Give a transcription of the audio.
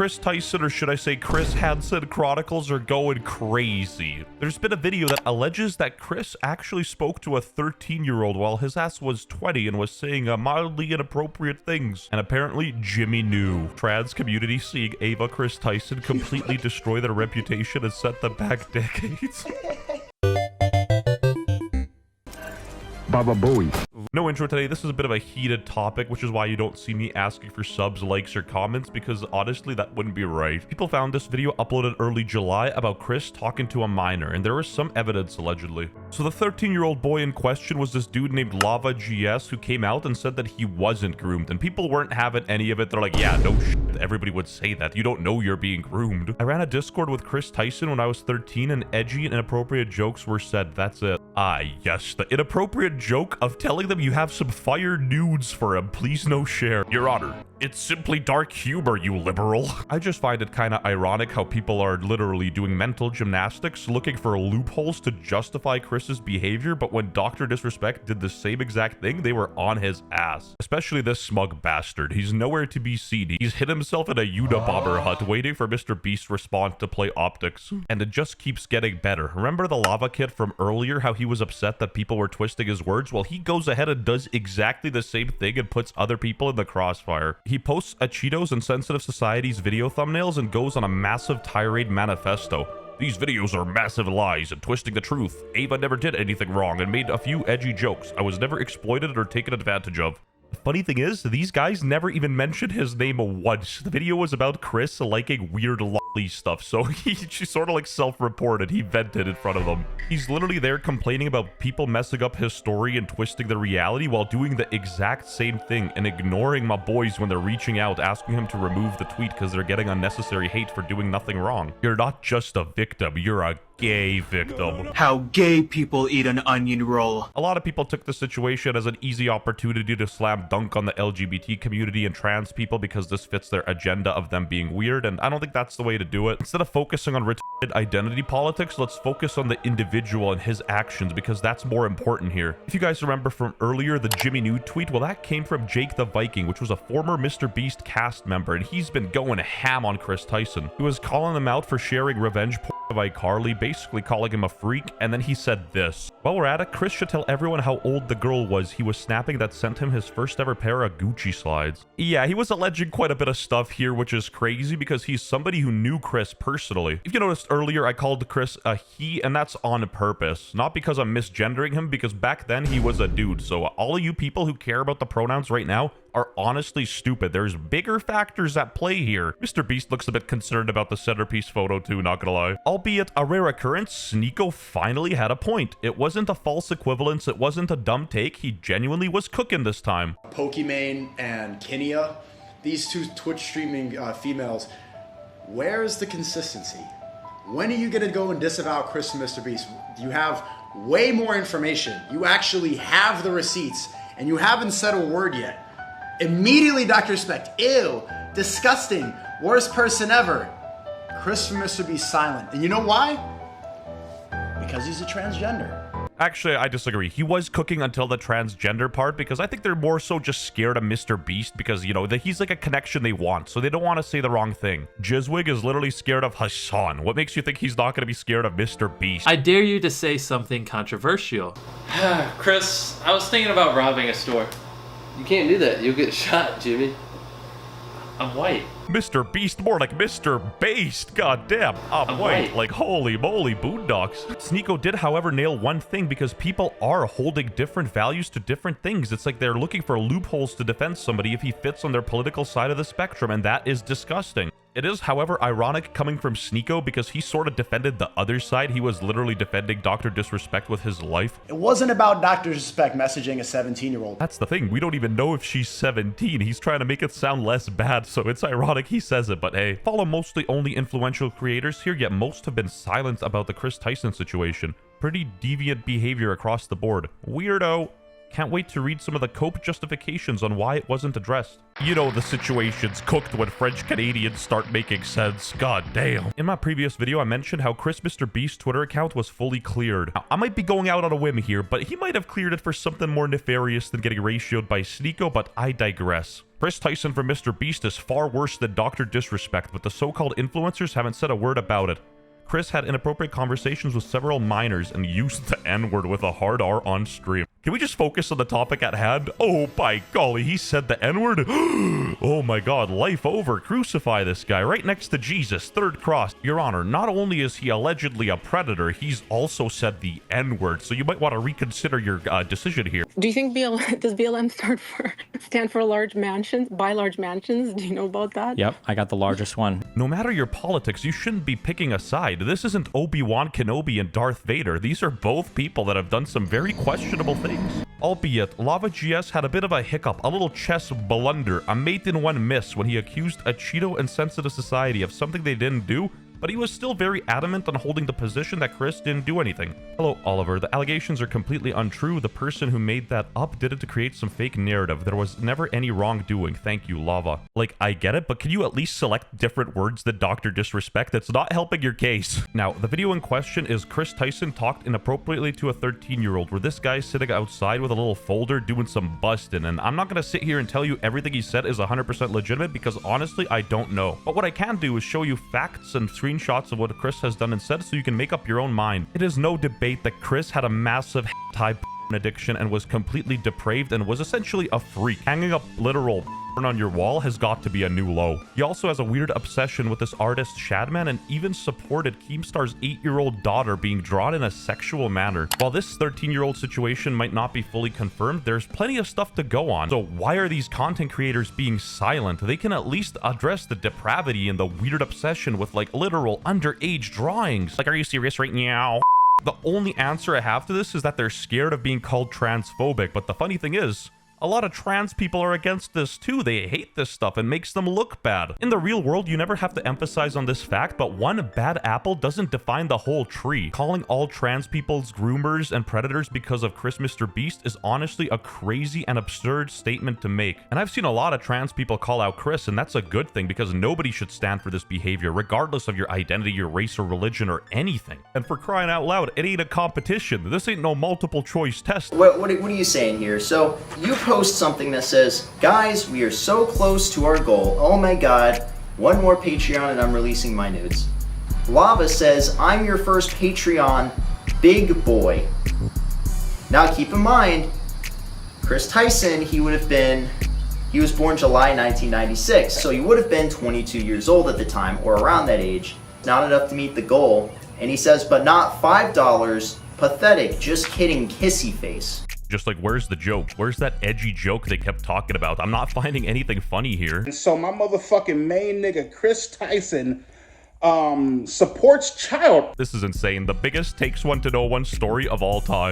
Kris Tyson, or should I say Chris Hansen Chronicles, are going crazy. There's been a video that alleges that Chris actually spoke to a 13-year-old while his ass was 20 and was saying mildly inappropriate things. And apparently Jimmy knew. Trans community seeing Ava Kris Tyson completely destroy their reputation and set them back decades. Baba Booey. No intro today. This is a bit of a heated topic, which is why you don't see me asking for subs, likes, or comments, because honestly, that wouldn't be right. People found this video uploaded early July about Chris talking to a minor, and there was some evidence allegedly. So the 13-year-old boy in question was this dude named Lava GS who came out and said that he wasn't groomed, and people weren't having any of it. They're like, yeah, no shit. Everybody would say that. You don't know you're being groomed. I ran a Discord with Kris Tyson when I was 13, and edgy and inappropriate jokes were said. That's it. Ah, yes, the inappropriate joke of telling them you have some fire nudes for him. Please no share. Your Honor, it's simply dark humor, you liberal. I just find it kind of ironic how people are literally doing mental gymnastics looking for loopholes to justify Chris's behavior, but when Dr. Disrespect did the same exact thing, they were on his ass. Especially this smug bastard. He's nowhere to be seen. He's hid himself in a Unabomber hut waiting for MrBeast's response to play optics. And it just keeps getting better. Remember the lava kid from earlier, how he was upset that people were twisting his words? Well, he goes ahead and does exactly the same thing and puts other people in the crossfire. He posts a Cheetos and Sensitive Society's video thumbnails and goes on a massive tirade manifesto. These videos are massive lies and twisting the truth. Ava never did anything wrong and made a few edgy jokes. I was never exploited or taken advantage of. The funny thing is, these guys never even mentioned his name once. The video was about Chris liking weird lolly stuff, so he sort of like self-reported. He vented in front of them. He's literally there complaining about people messing up his story and twisting the reality while doing the exact same thing and ignoring my boys when they're reaching out asking him to remove the tweet because they're getting unnecessary hate for doing nothing wrong. You're not just a victim, you're a gay victim. How gay people eat an onion roll. A lot of people took the situation as an easy opportunity to slam dunk on the LGBT community and trans people because this fits their agenda of them being weird, and I don't think that's the way to do it. Instead of focusing on retarded identity politics, let's focus on the individual and his actions, because that's more important here. If you guys remember from earlier, the Jimmy Nude tweet, well, that came from Jake the Viking, which was a former MrBeast cast member, and he's been going ham on Kris Tyson. He was calling them out for sharing revenge porn of iCarly, basically calling him a freak, and then he said this. While we're at it, Chris should tell everyone how old the girl was he was snapping that sent him his first ever pair of Gucci slides. Yeah, he was alleging quite a bit of stuff here, which is crazy because he's somebody who knew Chris personally. If you noticed earlier, I called Chris a he, and that's on purpose. Not because I'm misgendering him, because back then he was a dude. So all of you people who care about the pronouns right now are honestly stupid. There's bigger factors at play here. MrBeast looks a bit concerned about the centerpiece photo too, not gonna lie. Albeit a rare occurrence, Sneeko finally had a point. It wasn't a false equivalence, it wasn't a dumb take, he genuinely was cooking this time. Pokimane and Kenya, these two Twitch streaming females, where's the consistency? When are you gonna go and disavow Chris and MrBeast? You have way more information. You actually have the receipts, and you haven't said a word yet. Immediately, Dr. Respect, ew, disgusting, worst person ever. Chris from MrBeast silent. And you know why? Because he's a transgender. Actually, I disagree. He was cooking until the transgender part, because I think they're more so just scared of MrBeast because, you know, he's like a connection they want, so they don't want to say the wrong thing. Jizwig is literally scared of Hassan. What makes you think he's not going to be scared of MrBeast? I dare you to say something controversial. Chris, I was thinking about robbing a store. You can't do that. You'll get shot, Jimmy. I'm white. MrBeast, more like Mr. Based. Goddamn, I'm white. Like holy moly, boondocks. Sneeko did, however, nail one thing, because people are holding different values to different things. It's like they're looking for loopholes to defend somebody if he fits on their political side of the spectrum, and that is disgusting. It is, however, ironic coming from Sneeko because he sort of defended the other side. He was literally defending Dr. Disrespect with his life. It wasn't about Dr. Disrespect messaging a 17-year-old. That's the thing. We don't even know if she's 17. He's trying to make it sound less bad, so it's ironic he says it, but hey. Follow mostly only influential creators here, yet most have been silent about the Kris Tyson situation. Pretty deviant behavior across the board. Weirdo. Can't wait to read some of the Cope justifications on why it wasn't addressed. You know the situation's cooked when French Canadians start making sense. God damn. In my previous video, I mentioned how MrBeast's Twitter account was fully cleared. Now, I might be going out on a whim here, but he might have cleared it for something more nefarious than getting ratioed by Sneeko, but I digress. Kris Tyson from MrBeast is far worse than Dr. Disrespect, but the so-called influencers haven't said a word about it. Kris had inappropriate conversations with several minors and used the N-word with a hard R on stream. Can we just focus on the topic at hand? Oh, by golly, he said the N-word? Oh my god, life over. Crucify this guy right next to Jesus. Third cross. Your Honor, not only is he allegedly a predator, he's also said the N-word, so you might want to reconsider your decision here. Do you think does BLM stand for large mansions? Buy large mansions? Do you know about that? Yep, I got the largest one. No matter your politics, you shouldn't be picking a side. This isn't Obi-Wan Kenobi and Darth Vader. These are both people that have done some very questionable things. Albeit, Lava GS had a bit of a hiccup, a little chess blunder, a mate-in-one miss when he accused a Cheeto and Sensitive Society of something they didn't do, but he was still very adamant on holding the position that Kris didn't do anything. Hello, Oliver. The allegations are completely untrue. The person who made that up did it to create some fake narrative. There was never any wrongdoing. Thank you, Lava. Like, I get it, but can you at least select different words than Dr. Disrespect? It's not helping your case. Now, the video in question is Kris Tyson talked inappropriately to a 13-year-old, where this guy's sitting outside with a little folder doing some busting, and I'm not gonna sit here and tell you everything he said is 100% legitimate, because honestly, I don't know. But what I can do is show you facts and screenshots of what Kris has done and said so you can make up your own mind. It is no debate that Kris had a massive hentai addiction and was completely depraved and was essentially a freak. Hanging up literal on your wall has got to be a new low. He also has a weird obsession with this artist Shadman and even supported Keemstar's 8-year-old daughter being drawn in a sexual manner. While this 13-year-old situation might not be fully confirmed, there's plenty of stuff to go on. So why are these content creators being silent? They can at least address the depravity and the weird obsession with like literal underage drawings. Like, are you serious right now? The only answer I have to this is that they're scared of being called transphobic, but the funny thing is, a lot of trans people are against this too. They hate this stuff and makes them look bad. In the real world, you never have to emphasize on this fact, but one bad apple doesn't define the whole tree. Calling all trans people's groomers and predators because of MrBeast is honestly a crazy and absurd statement to make. And I've seen a lot of trans people call out Kris, and that's a good thing because nobody should stand for this behavior, regardless of your identity, your race, or religion, or anything. And for crying out loud, it ain't a competition. This ain't no multiple choice test. What are you saying here? So you post something that says, guys, we are so close to our goal. Oh my god, one more Patreon and I'm releasing my nudes. Lava says, I'm your first Patreon, big boy. Now keep in mind, Kris Tyson, he was born July 1996, so he would have been 22 years old at the time, or around that age. Not enough to meet the goal. And he says, but not $5, pathetic, just kidding, kissy face. Just like, where's the joke? Where's that edgy joke they kept talking about? I'm not finding anything funny here. And so my motherfucking main nigga, Kris Tyson, supports child. This is insane. The biggest takes one to know one story of all time.